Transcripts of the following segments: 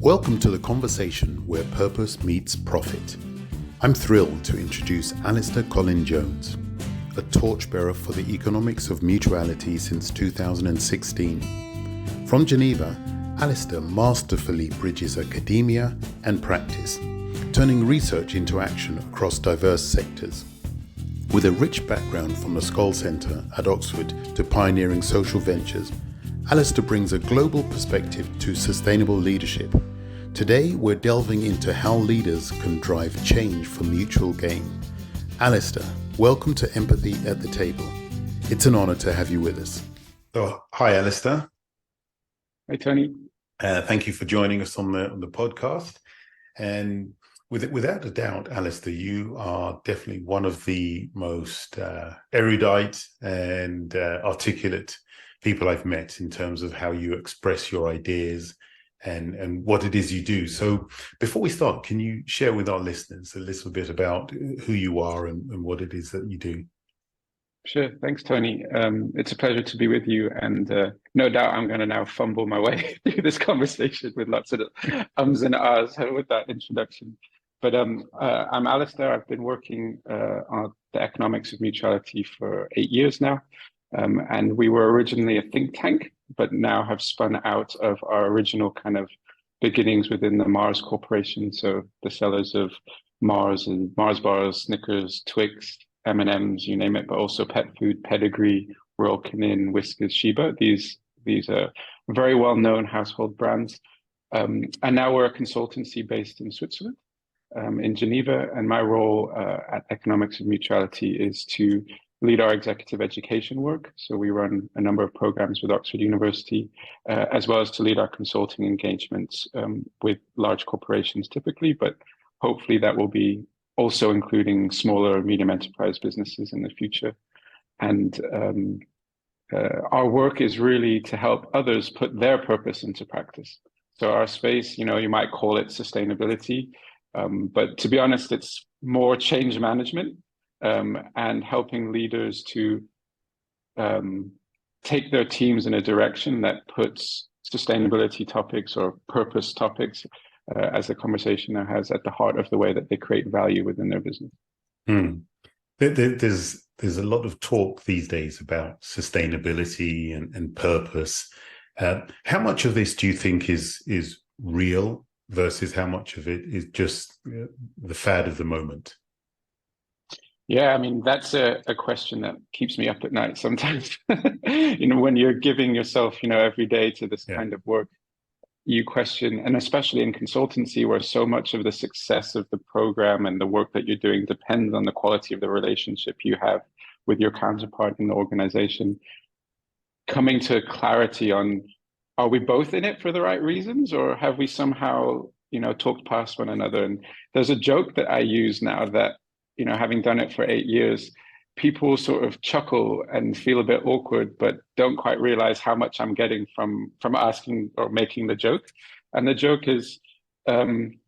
Welcome to the conversation where purpose meets profit. I'm thrilled to introduce Alastair Colin-Jones, a torchbearer for the Economics of Mutuality since 2016. From Geneva, Alastair masterfully bridges academia and practice, turning research into action across diverse sectors. With a rich background from the Skoll Centre at Oxford to pioneering social ventures, Alastair brings a global perspective to sustainable leadership. Today, we're delving into how leaders can drive change for mutual gain. Alastair, welcome to Empathy at the Table. It's an honor to have you with us. Oh, hi, Alastair. Hi, Tony. Thank you for joining us on the podcast. And without a doubt, Alastair, you are definitely one of the most erudite and articulate people I've met in terms of how you express your ideas and what it is you do. So before we start, can you share with our listeners a little bit about who you are and what it is that you do? Sure. Thanks, Tony. It's a pleasure to be with you. And no doubt I'm going to now fumble my way through this conversation with lots of ums and ahs with that introduction. But I'm Alastair. I've been working on the Economics of Mutuality for 8 years now. And we were originally a think tank, but now have spun out of our original kind of beginnings within the Mars Corporation. So the sellers of Mars and Mars bars, Snickers, Twix, M&Ms, you name it, but also pet food, Pedigree, Royal Canin, Whiskers, Sheba. These are very well-known household brands. And now we're a consultancy based in Switzerland, in Geneva. And my role at Economics of Mutuality is to lead our executive education work. So we run a number of programs with Oxford University, as well as to lead our consulting engagements with large corporations typically, but hopefully that will be also including smaller, medium enterprise businesses in the future. And our work is really to help others put their purpose into practice. So our space, you might call it sustainability, but to be honest, it's more change management. And helping leaders to take their teams in a direction that puts sustainability topics or purpose topics, as the conversation now has, at the heart of the way that they create value within their business. There's a lot of talk these days about sustainability and purpose. How much of this do you think is real versus how much of it is just the fad of the moment? Yeah, I mean, that's a question that keeps me up at night sometimes. When you're giving yourself, every day to this kind of work, you question, and especially in consultancy, where so much of the success of the program and the work that you're doing depends on the quality of the relationship you have with your counterpart in the organization. Coming to clarity on, are we both in it for the right reasons, or have we somehow, talked past one another? And there's a joke that I use now that, having done it for 8 years, people sort of chuckle and feel a bit awkward, but don't quite realize how much I'm getting from asking or making the joke. And the joke is, I'm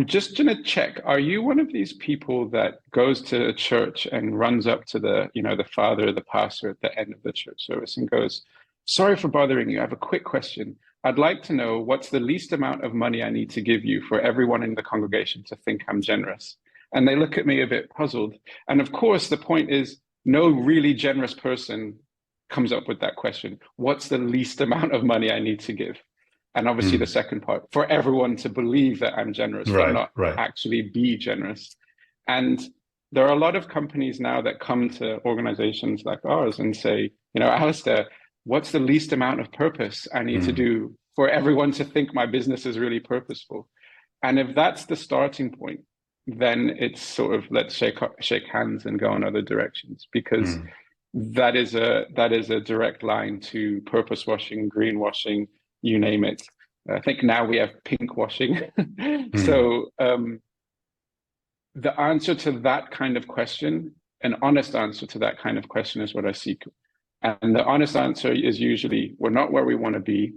just going to check, are you one of these people that goes to a church and runs up to the father, the pastor at the end of the church service and goes, "Sorry for bothering you. I have a quick question. I'd like to know what's the least amount of money I need to give you for everyone in the congregation to think I'm generous?" And they look at me a bit puzzled. And of course, the point is, no really generous person comes up with that question. What's the least amount of money I need to give? And obviously the second part, for everyone to believe that I'm generous, but not actually be generous. And there are a lot of companies now that come to organizations like ours and say, Alastair, what's the least amount of purpose I need to do for everyone to think my business is really purposeful? And if that's the starting point, then it's sort of, let's shake hands and go in other directions, because that is a direct line to purpose washing, greenwashing, you name it. I think now we have pink washing. So the answer to that kind of question, an honest answer to that kind of question, is what I seek. And the honest answer is usually, we're not where we want to be.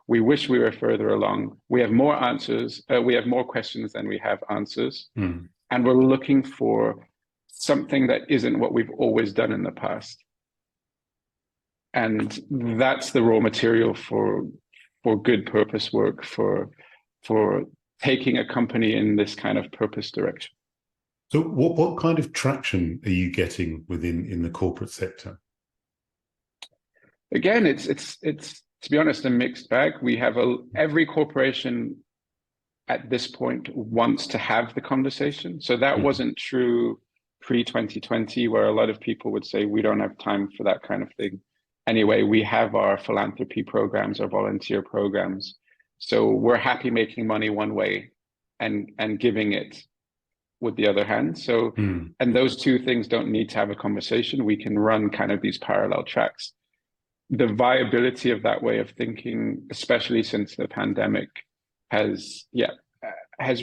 We wish we were further along. We have more answers. We have more questions than we have answers. And we're looking for something that isn't what we've always done in the past. And that's the raw material for good purpose work, for taking a company in this kind of purpose direction. So what kind of traction are you getting in the corporate sector? Again, it's to be honest, a mixed bag. We have every corporation at this point wants to have the conversation. So that wasn't true pre-2020, where a lot of people would say, we don't have time for that kind of thing. Anyway, we have our philanthropy programs, our volunteer programs. So we're happy making money one way and giving it with the other hand. So, and those two things don't need to have a conversation. We can run kind of these parallel tracks. The viability of that way of thinking, especially since the pandemic, has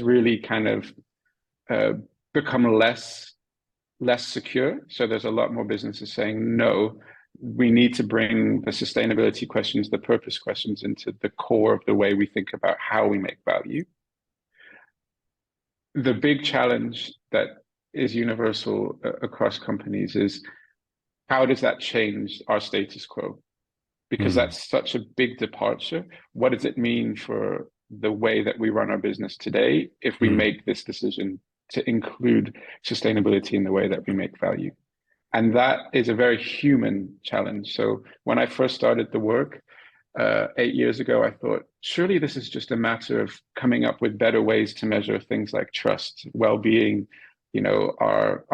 really kind of become less secure. So there's a lot more businesses saying, no, we need to bring the sustainability questions, the purpose questions into the core of the way we think about how we make value. The big challenge that is universal across companies is, how does that change our status quo? Because that's such a big departure. What does it mean for the way that we run our business today if we make this decision to include sustainability in the way that we make value? And that is a very human challenge. So when I first started the work 8 years ago, I thought, surely this is just a matter of coming up with better ways to measure things like trust, well-being, our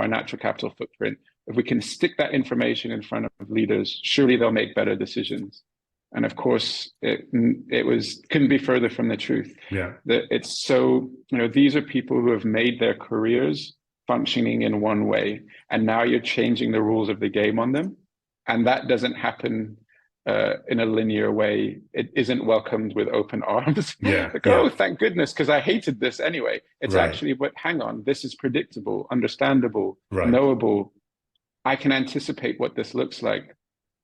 natural capital footprint. If we can stick that information in front of leaders, surely they'll make better decisions. And of course, it couldn't be further from the truth. Yeah. It's so, these are people who have made their careers functioning in one way, and now you're changing the rules of the game on them. And that doesn't happen in a linear way. It isn't welcomed with open arms. Oh, thank goodness, because I hated this anyway. It's actually, but hang on, this is predictable, understandable, knowable. I can anticipate what this looks like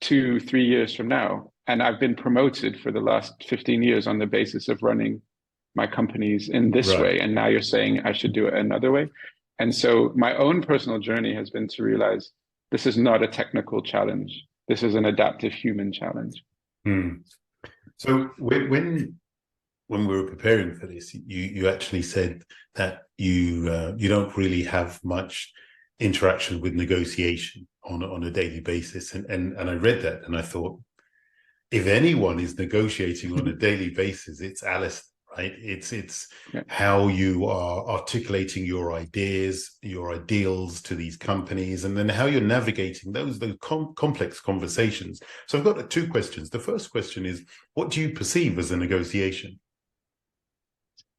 2-3 years from now. And I've been promoted for the last 15 years on the basis of running my companies in this way. And now you're saying I should do it another way. And so my own personal journey has been to realize this is not a technical challenge. This is an adaptive human challenge. So when we were preparing for this, you actually said that you don't really have much interaction with negotiation on a daily basis, and I read that and I thought, if anyone is negotiating on a daily basis, it's Alastair, right? It's how you are articulating your ideas, your ideals to these companies, and then how you're navigating those complex conversations. So I've got two questions. The first question is, what do you perceive as a negotiation?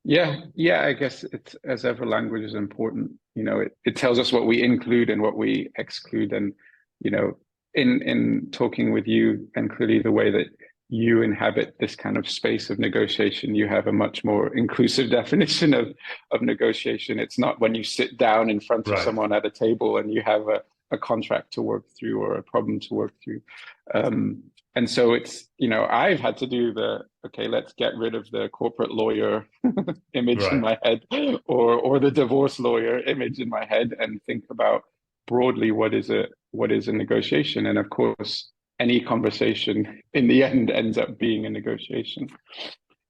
I guess it's, as ever, language is important. It tells us what we include and what we exclude. And, in talking with you, and clearly the way that you inhabit this kind of space of negotiation, you have a much more inclusive definition of negotiation. It's not when you sit down in front of someone at a table and you have a contract to work through or a problem to work through. And so it's, I've had to do let's get rid of the corporate lawyer image in my head, or the divorce lawyer image in my head, and think about broadly what is a negotiation. And of course, any conversation in the end ends up being a negotiation.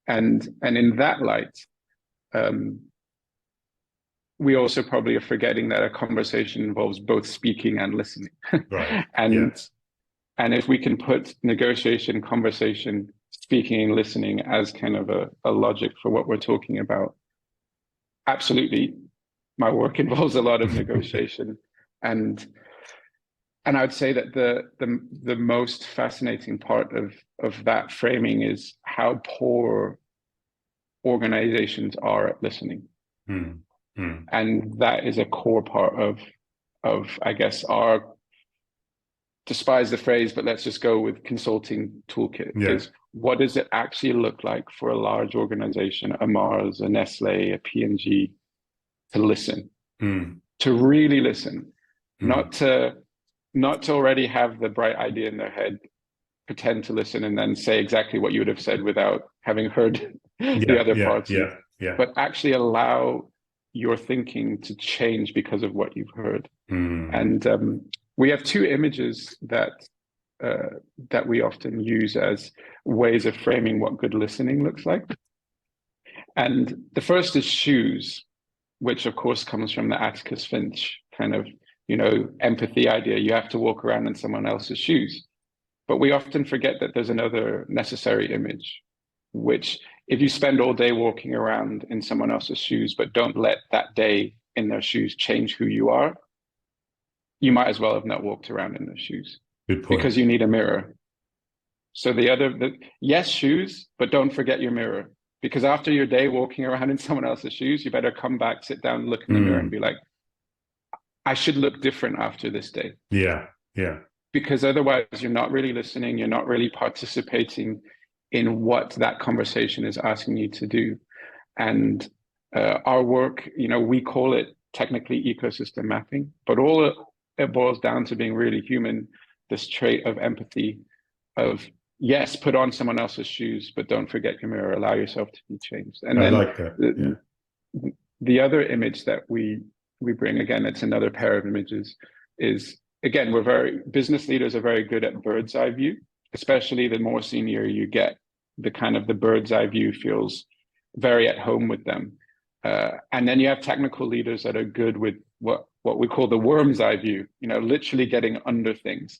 And in that light, we also probably are forgetting that a conversation involves both speaking and listening. And if we can put negotiation, conversation, speaking, and listening as kind of a logic for what we're talking about, absolutely, my work involves a lot of negotiation. And I'd say that the most fascinating part of that framing is how poor organizations are at listening. And that is a core part of I guess, our, despise the phrase, but let's just go with consulting toolkit. Is what does it actually look like for a large organization, a Mars, a Nestle, a P&G, to listen, to really listen, not to already have the bright idea in their head, pretend to listen, and then say exactly what you would have said without having heard the other party, but actually allow your thinking to change because of what you've heard. And we have two images that that we often use as ways of framing what good listening looks like. And the first is shoes, which of course comes from the Atticus Finch kind of, empathy idea. You have to walk around in someone else's shoes. But we often forget that there's another necessary image, which if you spend all day walking around in someone else's shoes, but don't let that day in their shoes change who you are, you might as well have not walked around in their shoes. Good point. Because you need a mirror. So yes, shoes, but don't forget your mirror. Because after your day walking around in someone else's shoes, you better come back, sit down, look in the mirror and be like, I should look different after this day. Yeah, yeah. Because otherwise you're not really listening, you're not really participating in what that conversation is asking you to do. And our work, we call it technically ecosystem mapping, but all it boils down to being really human, this trait of empathy, of yes, put on someone else's shoes, but don't forget your mirror, allow yourself to be changed. And I like that. The other image that we bring, again, it's another pair of images, is again, business leaders are very good at bird's eye view, especially the more senior you get, the bird's eye view feels very at home with them. And then you have technical leaders that are good with what we call the worm's eye view, literally getting under things.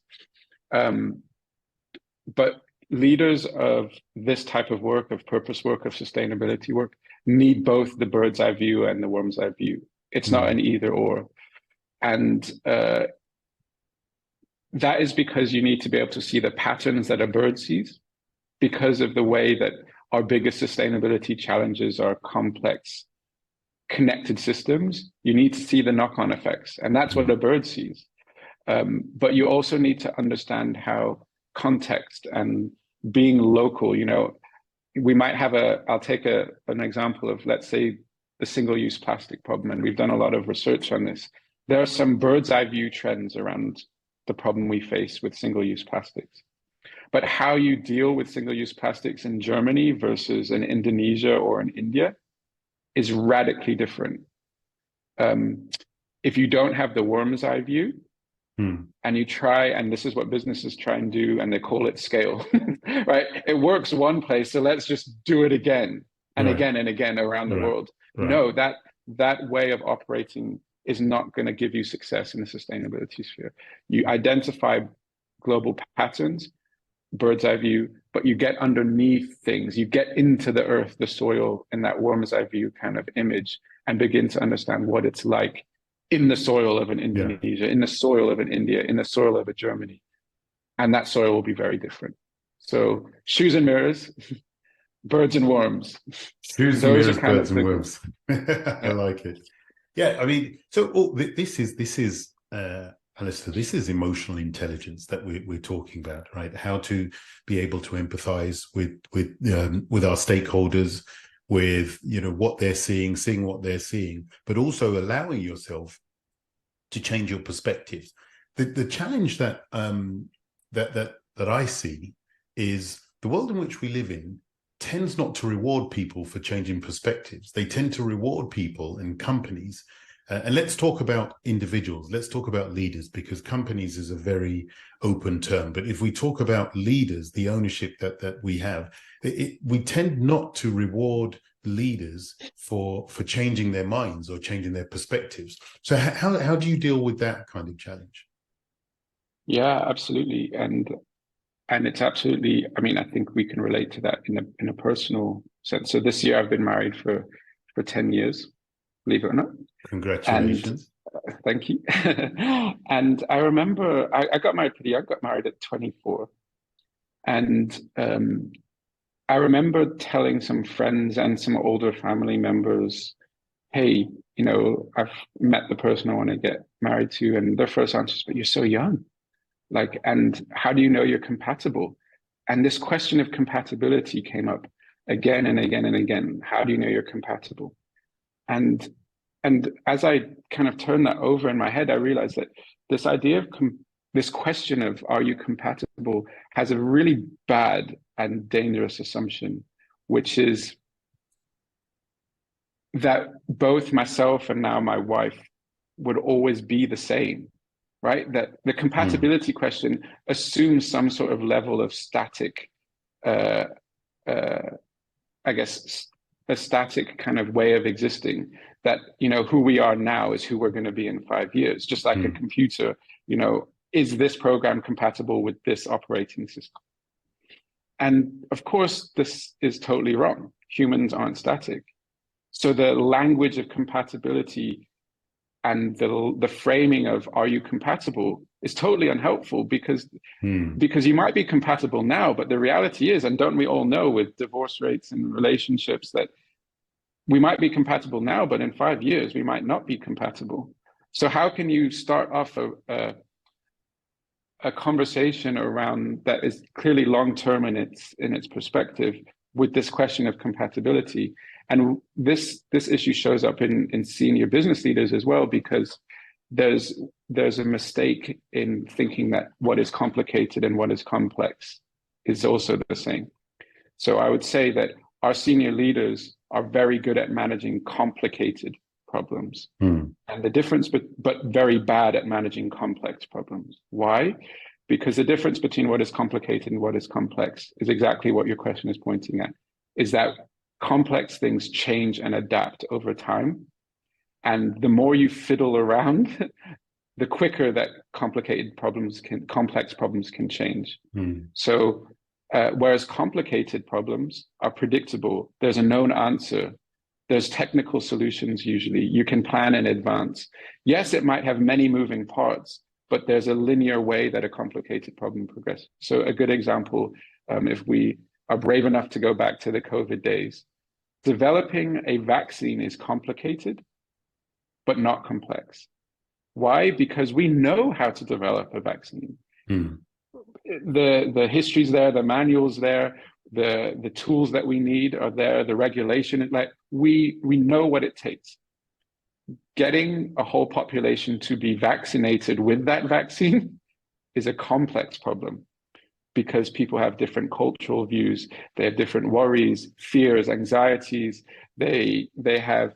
But leaders of this type of work, of purpose work, of sustainability work, need both the bird's eye view and the worm's eye view. It's not an either or. And that is because you need to be able to see the patterns that a bird sees, because of the way that our biggest sustainability challenges are complex, connected systems. You need to see the knock-on effects, and that's what a bird sees. But you also need to understand how context and being local, we might have I'll take an example of, let's say, the single-use plastic problem, and we've done a lot of research on this. There are some bird's eye view trends around the problem we face with single-use plastics. But how you deal with single-use plastics in Germany versus in Indonesia or in India is radically different. If you don't have the worm's eye view, and you try, and this is what businesses try and do, and they call it scale, right? It works one place, so let's just do it again and again and again around the world. No, that way of operating is not going to give you success in the sustainability sphere. You identify global patterns, bird's eye view, but you get underneath things. You get into the earth, the soil, and that worm's eye view kind of image, and begin to understand what it's like in the soil of an Indonesia, in the soil of an India, in the soil of a Germany. And that soil will be very different. So shoes and mirrors, birds and worms. Shoes and mirrors, birds and worms. I like it. Yeah, I mean, so this is Alastair, this is emotional intelligence that we're talking about, right? How to be able to empathize with our stakeholders, with what they're seeing what they're seeing, but also allowing yourself to change your perspective. The challenge that I see is the world in which we live in tends not to reward people for changing perspectives. They tend to reward people and companies. And let's talk about individuals. Let's talk about leaders, because companies is a very open term. But if we talk about leaders, the ownership that we have, we tend not to reward leaders for changing their minds or changing their perspectives. So how do you deal with that kind of challenge? Yeah, absolutely. And it's absolutely, I mean, I think we can relate to that in a personal sense. So this year I've been married for 10 years, believe it or not. Congratulations. And, thank you. And I remember I got married pretty young. I got married at 24. And I remember telling some friends and some older family members, hey, I've met the person I want to get married to. And their first answer is, but you're so young. And how do you know you're compatible? And this question of compatibility came up again and again and again. How do you know you're compatible? And as I kind of turned that over in my head, I realized that this idea of this question of are you compatible has a really bad and dangerous assumption, which is that both myself and now my wife would always be the same, right? That the compatibility question assumes some sort of level of static, I guess, a static kind of way of existing, that, you know, who we are now is who we're going to be in 5 years, just like a computer, you know, is this program compatible with this operating system? And of course, this is totally wrong. Humans aren't static. So the language of compatibility and the framing of are you compatible is totally unhelpful, because you might be compatible now, but the reality is, and don't we all know with divorce rates and relationships, that we might be compatible now, but in 5 years we might not be compatible. So how can you start off a conversation around that is clearly long-term in its perspective with this question of compatibility? And this issue shows up in senior business leaders as well, because there's a mistake in thinking that what is complicated and what is complex is also the same. So I would say that our senior leaders are very good at managing complicated problems, and the difference, but very bad at managing complex problems. Why? Because the difference between what is complicated and what is complex is exactly what your question is pointing at, is that complex things change and adapt over time. And the more you fiddle around, the quicker that complex problems can change. So whereas complicated problems are predictable, there's a known answer, there's technical solutions usually, you can plan in advance. Yes, it might have many moving parts, but there's a linear way that a complicated problem progresses. So a good example, if we are brave enough to go back to the COVID days, developing a vaccine is complicated, but not complex. Why? Because we know how to develop a vaccine. The history's there, the manual's there, the tools that we need are there, the regulation, like we know what it takes. Getting a whole population to be vaccinated with that vaccine is a complex problem, because people have different cultural views, they have different worries, fears, anxieties, they have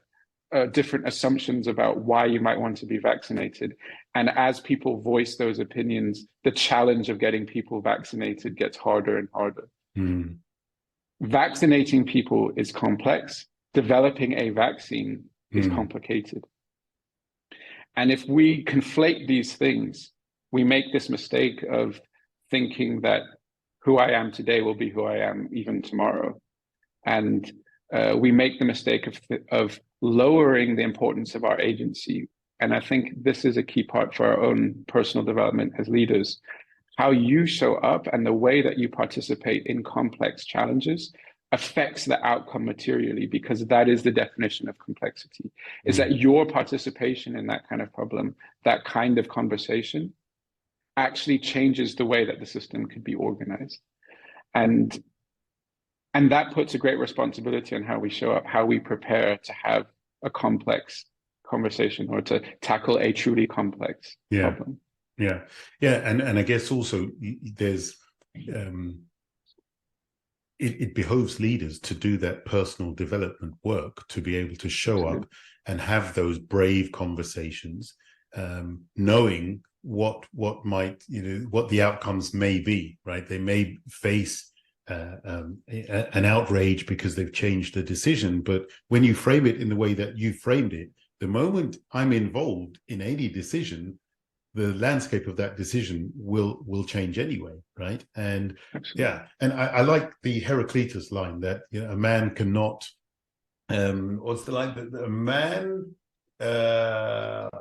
different assumptions about why you might want to be vaccinated. And as people voice those opinions, the challenge of getting people vaccinated gets harder and harder. Vaccinating people is complex. Developing a vaccine is complicated. And if we conflate these things, we make this mistake of thinking that who I am today will be who I am even tomorrow. And we make the mistake of lowering the importance of our agency. And I think this is a key part for our own personal development as leaders. How you show up and the way that you participate in complex challenges affects the outcome materially, because that is the definition of complexity, is that your participation in that kind of problem, that kind of conversation, actually changes the way that the system could be organized. And that puts a great responsibility on how we show up, how we prepare to have a complex conversation or to tackle a truly complex problem. Yeah. And I guess also there's, it behoves leaders to do that personal development work, to be able to show up and have those brave conversations, knowing what might, what the outcomes may be, right? They may face an outrage because they've changed the decision. But when you frame it in the way that you framed it, the moment I'm involved in any decision, the landscape of that decision will change anyway, right? And absolutely. And I like the Heraclitus line that a man cannot. What's the line? A man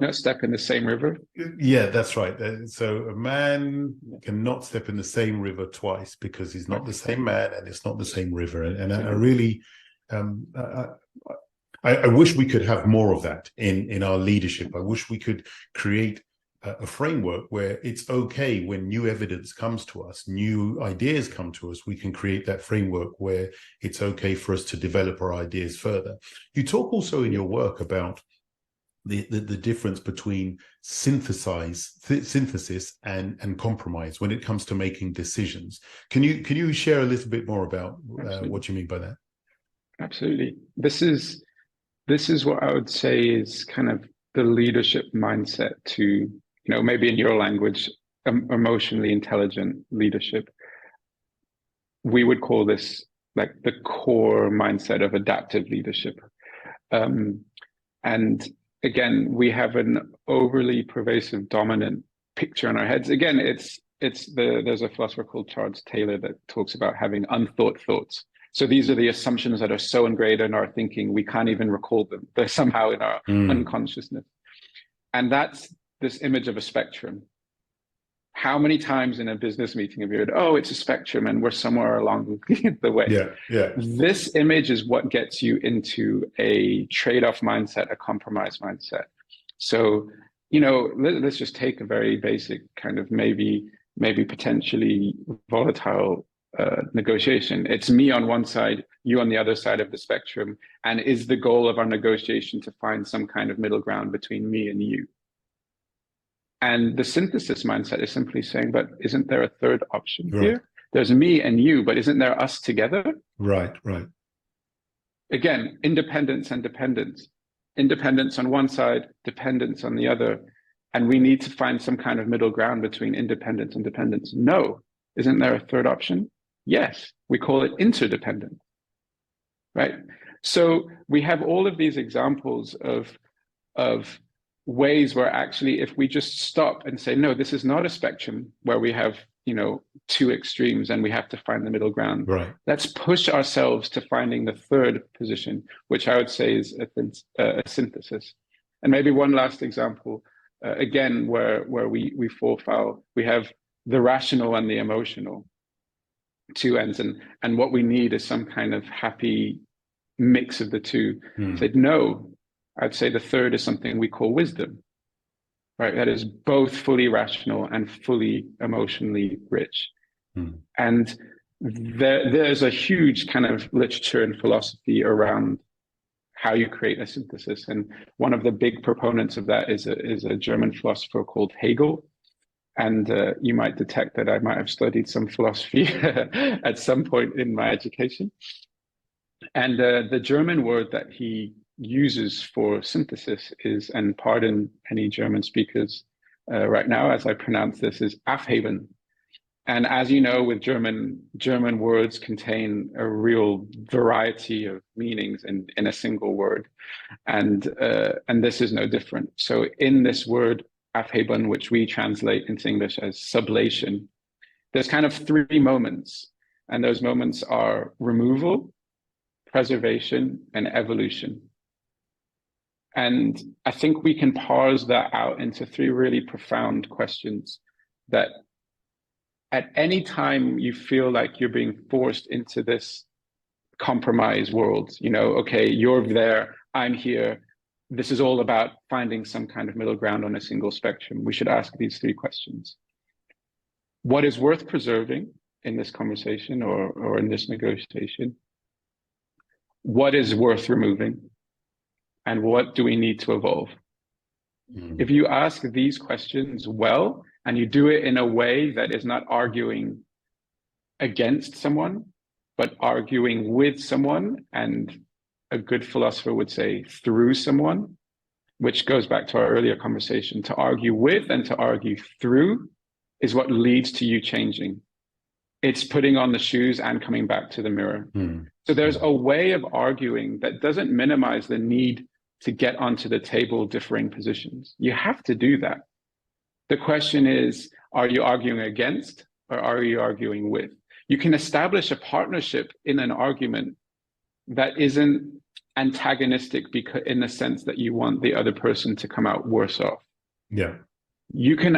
not step in the same river. Yeah, that's right. So a man cannot step in the same river twice, because he's not the same man and it's not the same river. And I really, I wish we could have more of that in our leadership. I wish we could create a framework where it's okay when new evidence comes to us, new ideas come to us, we can create that framework where it's okay for us to develop our ideas further. You talk also in your work about the difference between synthesis and compromise when it comes to making decisions. Can you share a little bit more about what you mean by that? Absolutely. This is what I would say is kind of the leadership mindset to maybe in your language, emotionally intelligent leadership. We would call this like the core mindset of adaptive leadership. And again, we have an overly pervasive, dominant picture in our heads. Again, there's a philosopher called Charles Taylor that talks about having unthought thoughts. So these are the assumptions that are so ingrained in our thinking, we can't even recall them. They're somehow in our unconsciousness. And that's this image of a spectrum. How many times in a business meeting have you heard, oh, it's a spectrum and we're somewhere along the way? Yeah. This image is what gets you into a trade-off mindset, a compromise mindset. So, let's just take a very basic kind of maybe potentially volatile negotiation. It's me on one side, you on the other side of the spectrum. And is the goal of our negotiation to find some kind of middle ground between me and you? And the synthesis mindset is simply saying, but isn't there a third option here? There's me and you, but isn't there us together? Right. Again, independence and dependence. Independence on one side, dependence on the other. And we need to find some kind of middle ground between independence and dependence. No. Isn't there a third option? Yes. We call it interdependent. Right? So we have all of these examples of ways where actually, if we just stop and say, no, this is not a spectrum where we have, two extremes and we have to find the middle ground. Right. Let's push ourselves to finding the third position, which I would say is a synthesis. And maybe one last example, again, where we fall foul, we have the rational and the emotional, two ends. And what we need is some kind of happy mix of the two. Said no. I'd say the third is something we call wisdom, right? That is both fully rational and fully emotionally rich. And there's a huge kind of literature and philosophy around how you create a synthesis. And one of the big proponents of that is a German philosopher called Hegel. And you might detect that I might have studied some philosophy at some point in my education. And the German word that he uses for synthesis is, and pardon any German speakers right now as I pronounce this, is Aufheben. And as you know, with German words contain a real variety of meanings in a single word, and this is no different. So in this word Aufheben, which we translate into English as sublation, there's kind of three moments, and those moments are removal, preservation, and evolution. And I think we can parse that out into three really profound questions that at any time you feel like you're being forced into this compromise world, okay, you're there, I'm here, this is all about finding some kind of middle ground on a single spectrum, we should ask these three questions. What is worth preserving in this conversation or in this negotiation? What is worth removing? And what do we need to evolve? If you ask these questions well, and you do it in a way that is not arguing against someone, but arguing with someone, and a good philosopher would say through someone, which goes back to our earlier conversation, to argue with and to argue through is what leads to you changing. It's putting on the shoes and coming back to the mirror. So there's a way of arguing that doesn't minimize the need to get onto the table differing positions. You have to do that. The question is, are you arguing against or are you arguing with? You can establish a partnership in an argument that isn't antagonistic because in the sense that you want the other person to come out worse off. Yeah. You can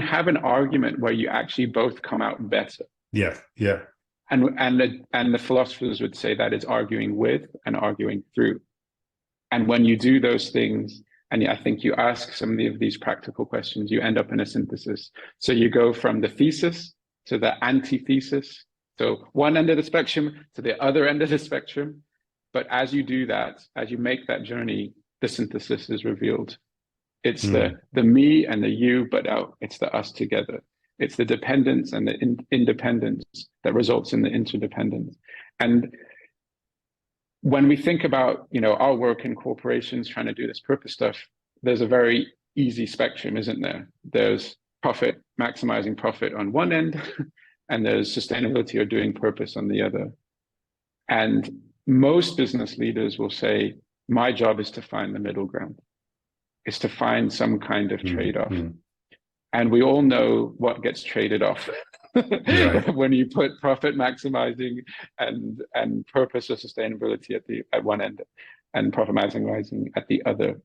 have an argument where you actually both come out better. Yeah. And the philosophers would say that is arguing with and arguing through. And when you do those things, and I think you ask some of these practical questions, you end up in a synthesis. So you go from the thesis to the antithesis. So one end of the spectrum to the other end of the spectrum. But as you do that, as you make that journey, the synthesis is revealed. It's the me and the you, but it's the us together. It's the dependence and the independence that results in the interdependence. And when we think about, our work in corporations trying to do this purpose stuff, there's a very easy spectrum, isn't there? There's profit, maximizing profit on one end, and there's sustainability or doing purpose on the other. And most business leaders will say, my job is to find the middle ground, is to find some kind of trade-off. And we all know what gets traded off when you put profit maximizing and purpose or sustainability at one end and profit maximizing at the other.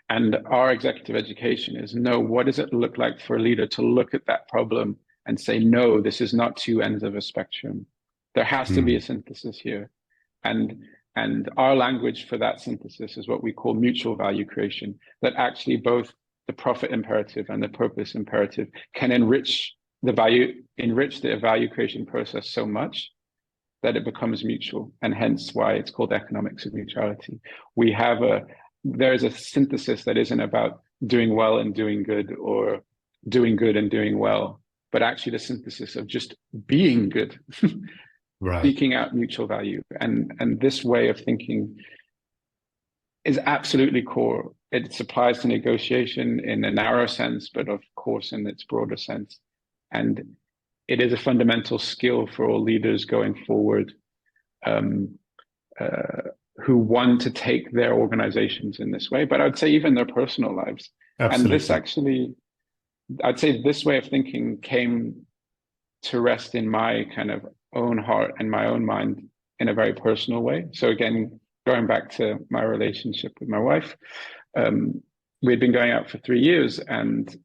And our executive education is, no, what does it look like for a leader to look at that problem and say, no, this is not two ends of a spectrum. There has to be a synthesis here. And our language for that synthesis is what we call mutual value creation, that actually both the profit imperative and the purpose imperative can enrich the value creation process so much that it becomes mutual, and hence why it's called economics of mutuality. There is a synthesis that isn't about doing well and doing good, or doing good and doing well, but actually the synthesis of just being good, seeking out mutual value. And this way of thinking is absolutely core. It applies to negotiation in a narrow sense, but of course in its broader sense. And it is a fundamental skill for all leaders going forward, who want to take their organizations in this way, but I'd say even their personal lives. Absolutely. And this actually, I'd say this way of thinking came to rest in my kind of own heart and my own mind in a very personal way. So again, going back to my relationship with my wife, we'd been going out for 3 years, and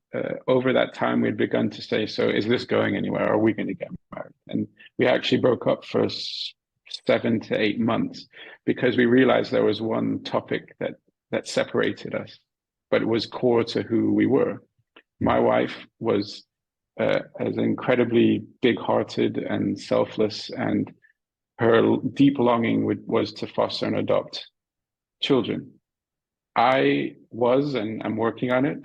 over that time we'd begun to say, so is this going anywhere? Are we going to get married? And we actually broke up for 7 to 8 months because we realized there was one topic that separated us, but it was core to who we were. My wife was as incredibly big-hearted and selfless, and her deep longing was to foster and adopt children. I was, and I'm working on it,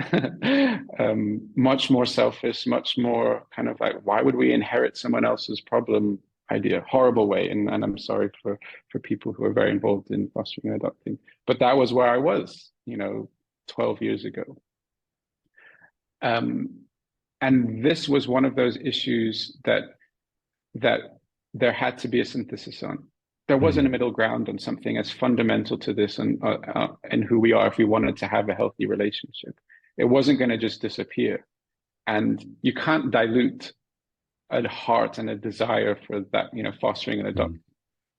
much more selfish, much more kind of like, why would we inherit someone else's problem idea? Horrible way. And I'm sorry for people who are very involved in fostering and adopting. But that was where I was, 12 years ago. And this was one of those issues that there had to be a synthesis on. There wasn't a middle ground on something as fundamental to this and who we are if we wanted to have a healthy relationship. It wasn't going to just disappear. And you can't dilute a heart and a desire for that, fostering and adopting.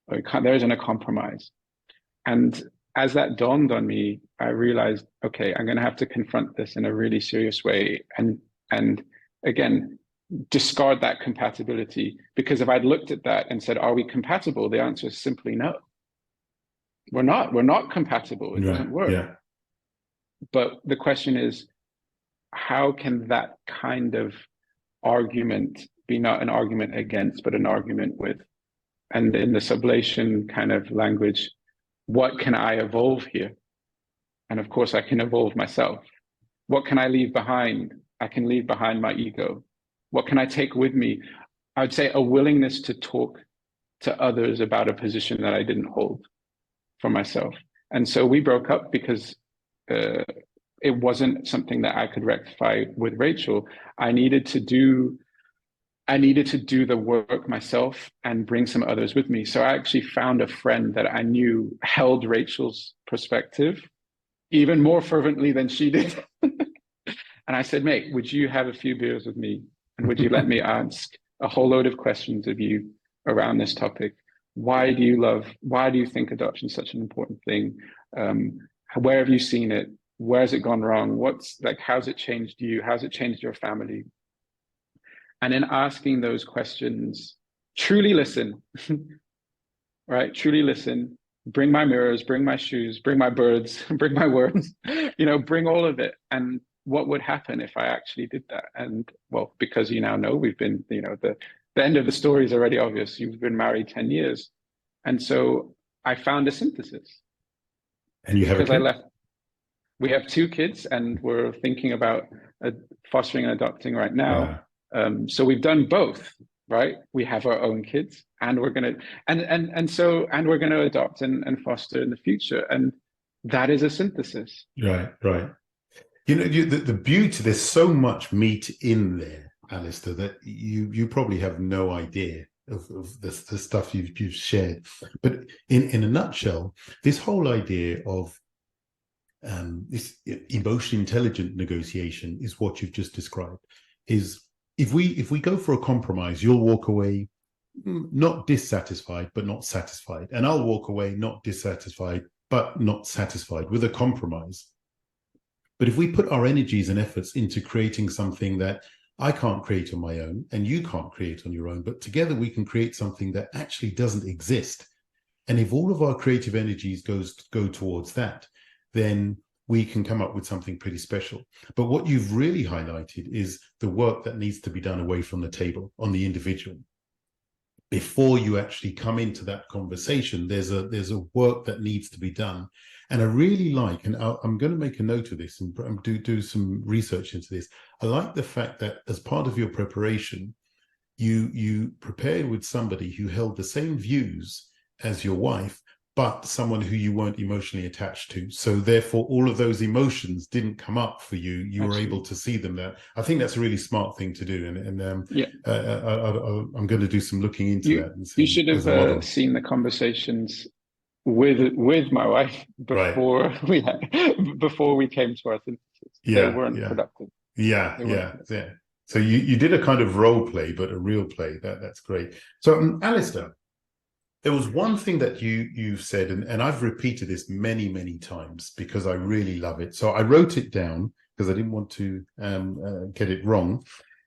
There isn't a compromise. And as that dawned on me, I realized, okay, I'm going to have to confront this in a really serious way. And again, discard that compatibility, because if I'd looked at that and said, are we compatible? The answer is simply no. We're not compatible. It doesn't work. Yeah. But the question is, how can that kind of argument be not an argument against, but an argument with? And in the sublation kind of language, what can I evolve here? And of course, I can evolve myself. What can I leave behind? I can leave behind my ego. What can I take with me? I would say a willingness to talk to others about a position that I didn't hold for myself. And so we broke up because it wasn't something that I could rectify with Rachel. I needed to do the work myself and bring some others with me. So I actually found a friend that I knew held Rachel's perspective even more fervently than she did. And I said, mate, would you have a few beers with me? And would you let me ask a whole load of questions of you around this topic? Why do you think adoption is such an important thing? Where have you seen it? Where has it gone wrong? How's it changed you? How's it changed your family? And in asking those questions, truly listen, right? Truly listen, bring my mirrors, bring my shoes, bring my birds, bring my words, bring all of it. And what would happen if I actually did that? And well, because you now know, we've been, the end of the story is already obvious. You've been married 10 years. And so I found a synthesis. And you have a kid? We have 2 kids, and we're thinking about fostering and adopting right now. Wow. So we've done both, right? We have our own kids, and we're going to, and we're going to adopt and foster in the future. And that is a synthesis. Right. The beauty, there's so much meat in there, Alistair, that you probably have no idea of the stuff you've shared. But in a nutshell, this whole idea of this emotionally intelligent negotiation is what you've just described. Is if we go for a compromise, you'll walk away not dissatisfied, but not satisfied, and I'll walk away not dissatisfied, but not satisfied with a compromise. But if we put our energies and efforts into creating something that I can't create on my own and you can't create on your own, but together we can create something that actually doesn't exist. And if all of our creative energies go towards that, then we can come up with something pretty special. But what you've really highlighted is the work that needs to be done away from the table on the individual. Before you actually come into that conversation, there's a work that needs to be done. And I really like, and I'm going to make a note of this and do some research into this. I like the fact that as part of your preparation, you prepared with somebody who held the same views as your wife, but someone who you weren't emotionally attached to. So therefore, all of those emotions didn't come up for you. You were able to see them there. I think that's a really smart thing to do. I'm going to do some looking into that. And see, you should have seen the conversations with my wife before before we came to our synthesis. They weren't productive. Yeah. So you did a kind of role play, but a real play. That's great. So Alistair, there was one thing that you've said, and I've repeated this many, many times because I really love it. So I wrote it down because I didn't want to get it wrong.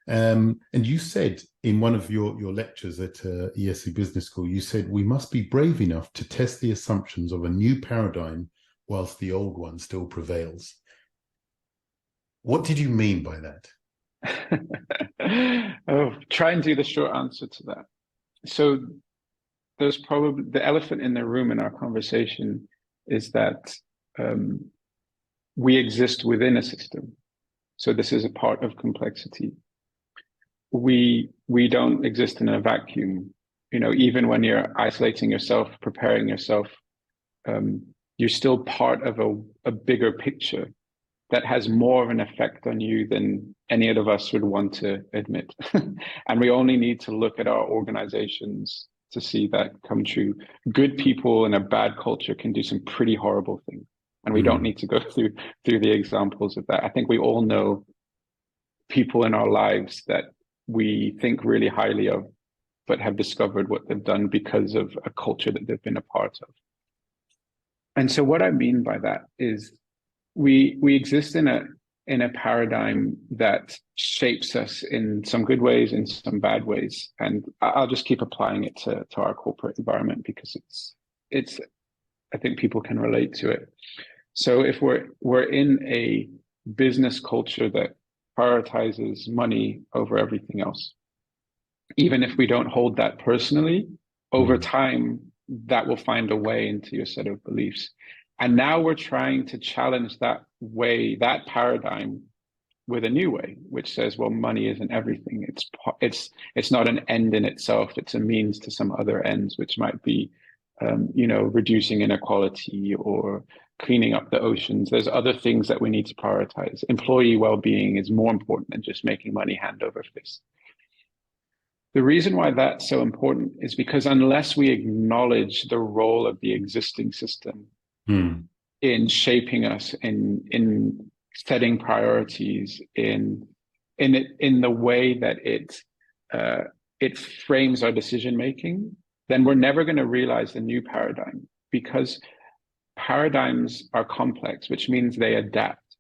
And you said in one of your lectures at ESC Business School, you said, we must be brave enough to test the assumptions of a new paradigm whilst the old one still prevails. What did you mean by that? Try and do the short answer to that. So there's probably the elephant in the room in our conversation is that we exist within a system. So this is a part of complexity. We don't exist in a vacuum. Even when you're isolating yourself, preparing yourself, you're still part of a bigger picture that has more of an effect on you than any of us would want to admit. And we only need to look at our organizations to see that come true. Good people in a bad culture can do some pretty horrible things. And we don't need to go through the examples of that. I think we all know people in our lives that we think really highly of, but have discovered what they've done because of a culture that they've been a part of. And so what I mean by that is we exist in a paradigm that shapes us in some good ways, in some bad ways. And I'll just keep applying it to our corporate environment because it's I think people can relate to it. So if we're in a business culture that prioritizes money over everything else, even if we don't hold that personally, over time, that will find a way into your set of beliefs. And now we're trying to challenge that paradigm with a new way, which says, well, money isn't everything. It's not an end in itself. It's a means to some other ends, which might be, reducing inequality or cleaning up the oceans. There's other things that we need to prioritize. Employee well-being is more important than just making money hand over fist. The reason why that's so important is because unless we acknowledge the role of the existing system in shaping us, in setting priorities, in the way that it frames our decision making, then we're never going to realize the new paradigm, because paradigms are complex, which means they adapt.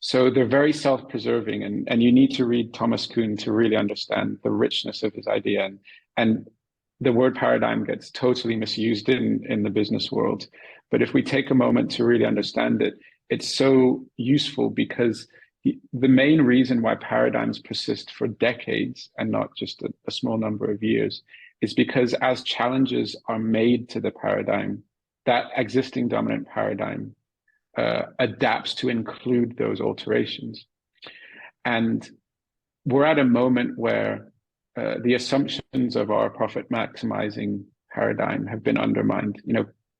So they're very self-preserving, and you need to read Thomas Kuhn to really understand the richness of his idea. And the word paradigm gets totally misused in the business world. But if we take a moment to really understand it, it's so useful, because the main reason why paradigms persist for decades and not just a small number of years is because as challenges are made to the paradigm, that existing dominant paradigm adapts to include those alterations. And we're at a moment where the assumptions of our profit maximizing paradigm have been undermined.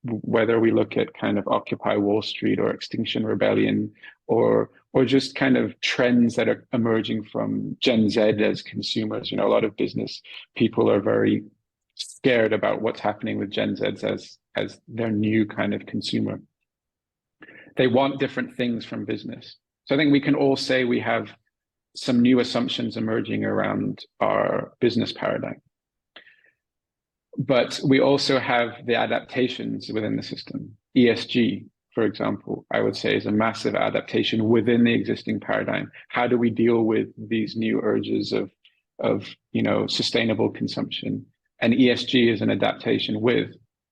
Whether we look at kind of Occupy Wall Street or Extinction Rebellion, or or just kind of trends that are emerging from Gen Z as consumers. A lot of business people are very scared about what's happening with Gen Zs as their new kind of consumer. They want different things from business. So I think we can all say we have some new assumptions emerging around our business paradigm. But we also have the adaptations within the system. ESG, for example, I would say is a massive adaptation within the existing paradigm. How do we deal with these new urges of sustainable consumption? And ESG is an adaptation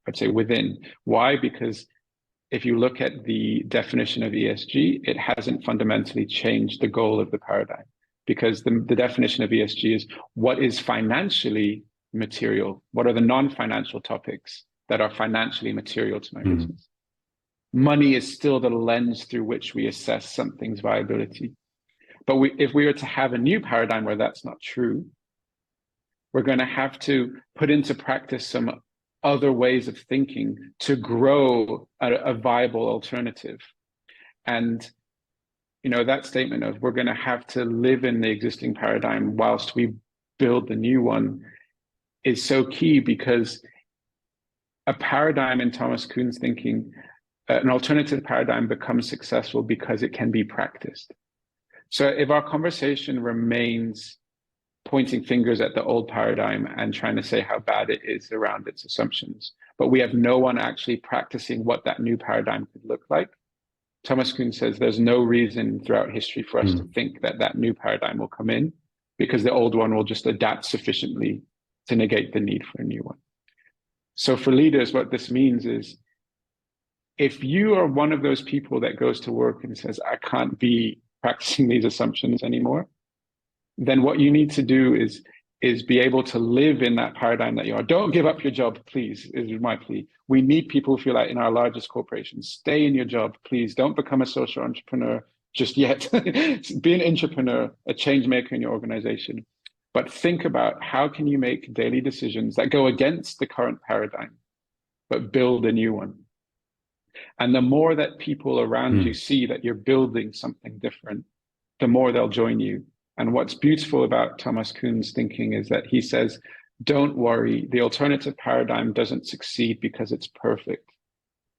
I'd say within. Why? Because if you look at the definition of ESG, it hasn't fundamentally changed the goal of the paradigm, because the definition of ESG is what is financially material, what are the non-financial topics that are financially material to my business. Money is still the lens through which we assess something's viability. But if we were to have a new paradigm where that's not true, we're going to have to put into practice some other ways of thinking to grow a viable alternative. And that statement of we're going to have to live in the existing paradigm whilst we build the new one is so key, because a paradigm in Thomas Kuhn's thinking, an alternative paradigm becomes successful because it can be practiced. So if our conversation remains pointing fingers at the old paradigm and trying to say how bad it is around its assumptions, but we have no one actually practicing what that new paradigm could look like, Thomas Kuhn says there's no reason throughout history for us to think that new paradigm will come in, because the old one will just adapt sufficiently to negate the need for a new one. So for leaders, what this means is, if you are one of those people that goes to work and says, I can't be practicing these assumptions anymore, then what you need to do is be able to live in that paradigm that you are. Don't give up your job, please, is my plea. We need people who feel like in our largest corporations, stay in your job, please. Don't become a social entrepreneur just yet. Be an entrepreneur, a change maker in your organization. But think about how can you make daily decisions that go against the current paradigm, but build a new one. And the more that people around you see that you're building something different, the more they'll join you. And what's beautiful about Thomas Kuhn's thinking is that he says, don't worry, the alternative paradigm doesn't succeed because it's perfect.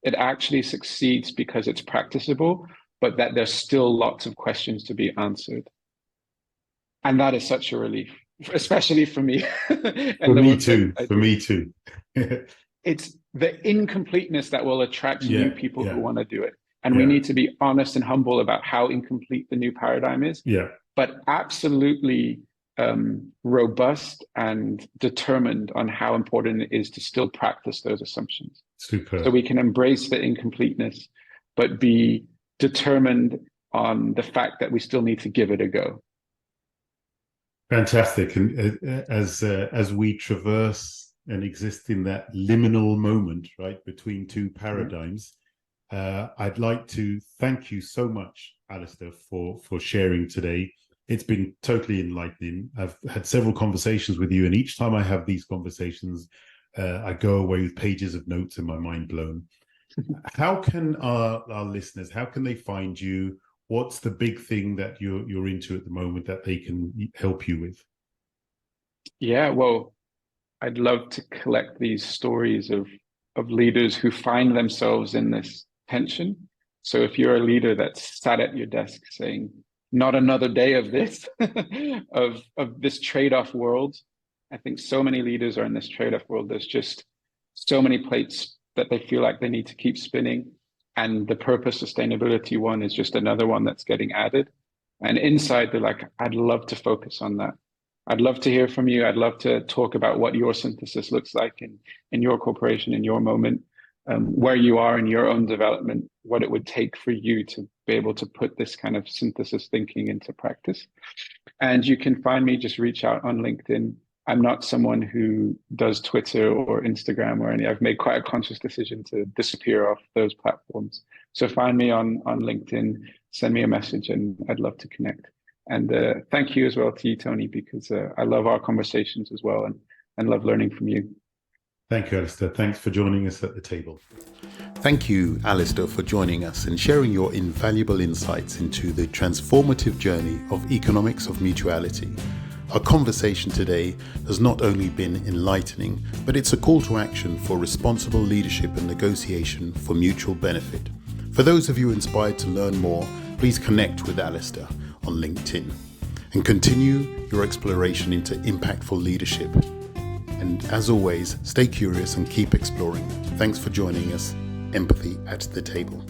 It actually succeeds because it's practicable, but that there's still lots of questions to be answered. And that is such a relief, especially for me. For me too. For me too. It's the incompleteness that will attract new people who want to do it. And we need to be honest and humble about how incomplete the new paradigm is. But absolutely robust and determined on how important it is to still practice those assumptions. Super. So we can embrace the incompleteness, but be determined on the fact that we still need to give it a go. Fantastic. And as we traverse and exist in that liminal moment, right, between two paradigms, I'd like to thank you so much, Alastair, for sharing today. It's been totally enlightening. I've had several conversations with you, and each time I have these conversations, I go away with pages of notes and my mind blown. How can our listeners, how can they find you? What's the big thing that you're into at the moment that they can help you with? Yeah, well, I'd love to collect these stories of leaders who find themselves in this tension. So if you're a leader that's sat at your desk saying, not another day of this, of this trade-off world. I think so many leaders are in this trade-off world. There's just so many plates that they feel like they need to keep spinning. And the purpose sustainability one is just another one that's getting added. And inside, they're like, I'd love to focus on that. I'd love to hear from you. I'd love to talk about what your synthesis looks like in your corporation, in your moment, where you are in your own development, what it would take for you to be able to put this kind of synthesis thinking into practice. And you can find me, just reach out on LinkedIn. I'm not someone who does Twitter or Instagram or any. I've made quite a conscious decision to disappear off those platforms. So find me on LinkedIn, send me a message, and I'd love to connect. And thank you as well to you, Tony, because I love our conversations as well and love learning from you. Thank you, Alastair. Thanks for joining us at the table. Thank you, Alastair, for joining us and sharing your invaluable insights into the transformative journey of Economics of Mutuality. Our conversation today has not only been enlightening, but it's a call to action for responsible leadership and negotiation for mutual benefit. For those of you inspired to learn more, please connect with Alastair on LinkedIn and continue your exploration into impactful leadership. And as always, stay curious and keep exploring. Thanks for joining us. Empathy at the table.